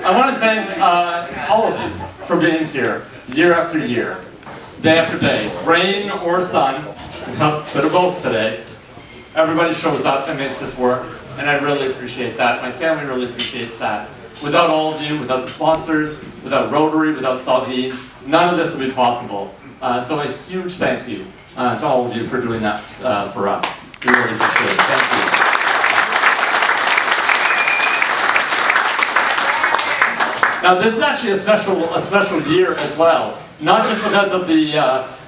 I want to thank all of you for being here year after year, day after day, rain or sun, a bit of both today. Everybody shows up and makes this work, and I really appreciate that. My family really appreciates that. Without all of you, without the sponsors, without Rotary, without Salheen, none of this would be possible. So a huge thank you to all of you for doing that for us. We really appreciate it. Thank you. Now this is actually a special year as well. Not just because of the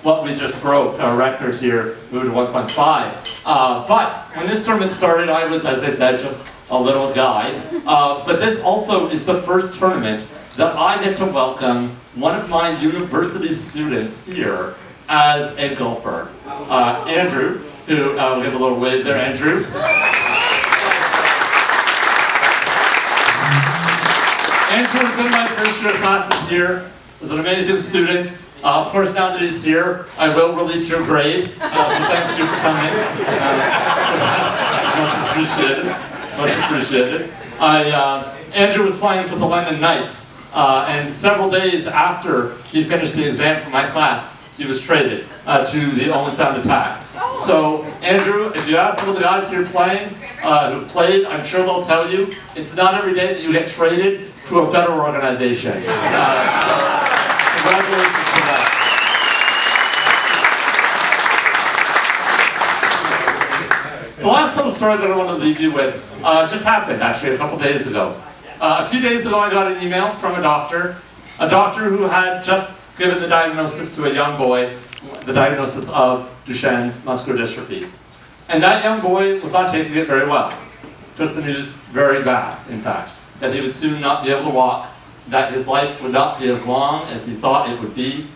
what we just broke, our record here, moved to 1.5. But when this tournament started, I was, as I said, just a little guy. But this also is the first tournament that I get to welcome one of my university students here as a golfer. Andrew, who, we'll give a little wave there, Andrew. Andrew was in my first year classes here, was an amazing student. Of course, now that he's here, I will release your grade, so thank you for coming. Much appreciated, much appreciated. Andrew was playing for the London Knights, and several days after he finished the exam for my class, he was traded to the Owen Sound Attack. So, Andrew, if you ask some of the guys here playing, who played, I'm sure they'll tell you, it's not every day that you get traded to a better organization. So, congratulations for that. The last little story that I want to leave you with just happened, actually, a couple days ago. A few days ago, I got an email from a doctor who had just given the diagnosis to a young boy, the diagnosis of Duchenne Muscular Dystrophy. And that young boy was not taking it very well. Took the news very bad, in fact, that he would soon not be able to walk, that his life would not be as long as he thought it would be.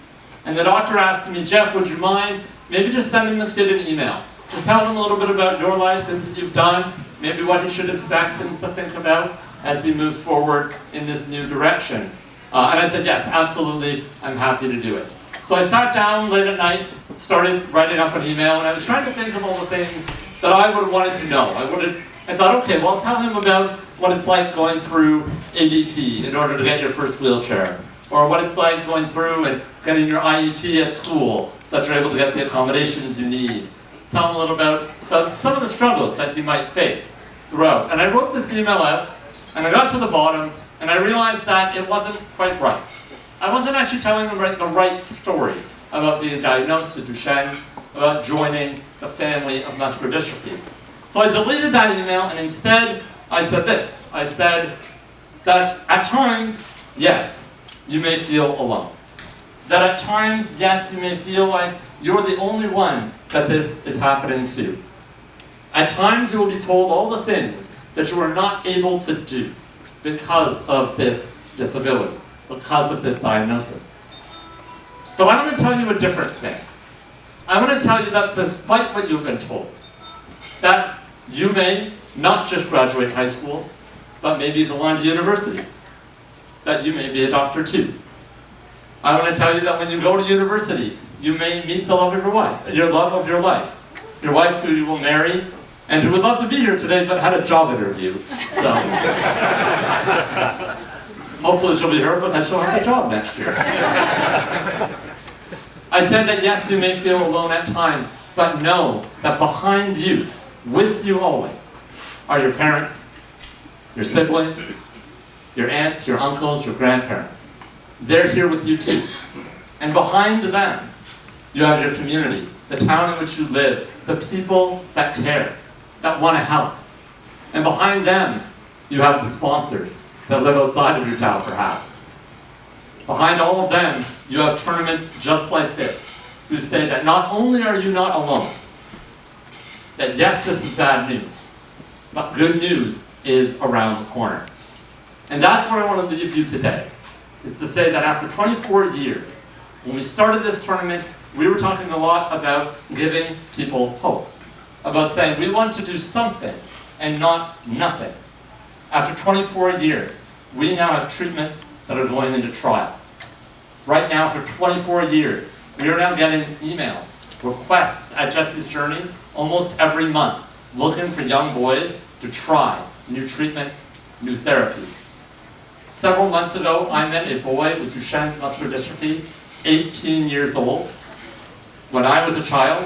And the doctor asked me, Jeff, would you mind maybe just sending the kid an email? Just tell him a little bit about your life, things that you've done, maybe what he should expect, things to think about as he moves forward in this new direction. And I said, yes, absolutely, I'm happy to do it. So I sat down late at night, started writing up an email, and I was trying to think of all the things that I would have wanted to know. I thought, okay, well, I'll tell him about what it's like going through ADP in order to get your first wheelchair, or what it's like going through and getting your IEP at school, so that you're able to get the accommodations you need. Tell him a little about some of the struggles that you might face throughout. And I wrote this email out, and I got to the bottom, and I realized that it wasn't quite right. I wasn't actually telling them the right story about being diagnosed with Duchenne's, about joining the family of muscular dystrophy. So I deleted that email, and instead I said this. I said that at times, yes, you may feel alone. That at times, yes, you may feel like you're the only one that this is happening to. At times you will be told all the things that you are not able to do because of this disability, because of this diagnosis. But I want to tell you a different thing. I want to tell you that despite what you've been told, that you may not just graduate high school, but maybe go on to university, that you may be a doctor too. I want to tell you that when you go to university, you may meet the love of your life, your wife who you will marry, and who would love to be here today but had a job interview. So hopefully she'll be here because she'll have a job next year. I said that yes, you may feel alone at times, but know that behind you, with you always, are your parents, your siblings, your aunts, your uncles, your grandparents. They're here with you too. And behind them, you have your community, the town in which you live, the people that care, that want to help. And behind them, you have the sponsors that live outside of your town, perhaps. Behind all of them, you have tournaments just like this, who say that not only are you not alone, that yes, this is bad news, but good news is around the corner. And that's what I want to leave you today, is to say that after 24 years, when we started this tournament, we were talking a lot about giving people hope, about saying we want to do something and not nothing. After 24 years, we now have treatments that are going into trial. Right now, for 24 years, we are now getting emails, requests at Jesse's Journey almost every month, looking for young boys to try new treatments, new therapies. Several months ago, I met a boy with Duchenne Muscular Dystrophy, 18 years old. When I was a child,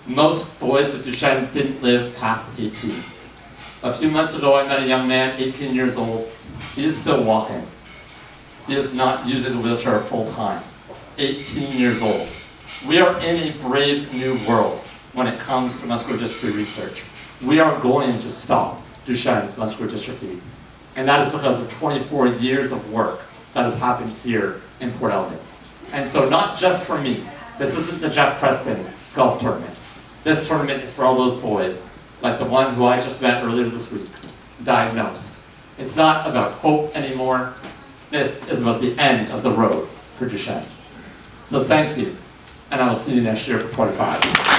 most boys with Duchenne's didn't live past 18. A few months ago, I met a young man, 18 years old. He is still walking. He is not using a wheelchair full time. 18 years old. We are in a brave new world when it comes to muscular dystrophy research. We are going to stop Duchenne's muscular dystrophy. And that is because of 24 years of work that has happened here in Port Elgin. And so not just for me. This isn't the Jeff Preston golf tournament. This tournament is for all those boys, like the one who I just met earlier this week, diagnosed. It's not about hope anymore. This is about the end of the road for Duchenne's. So thank you, and I will see you next year for 25.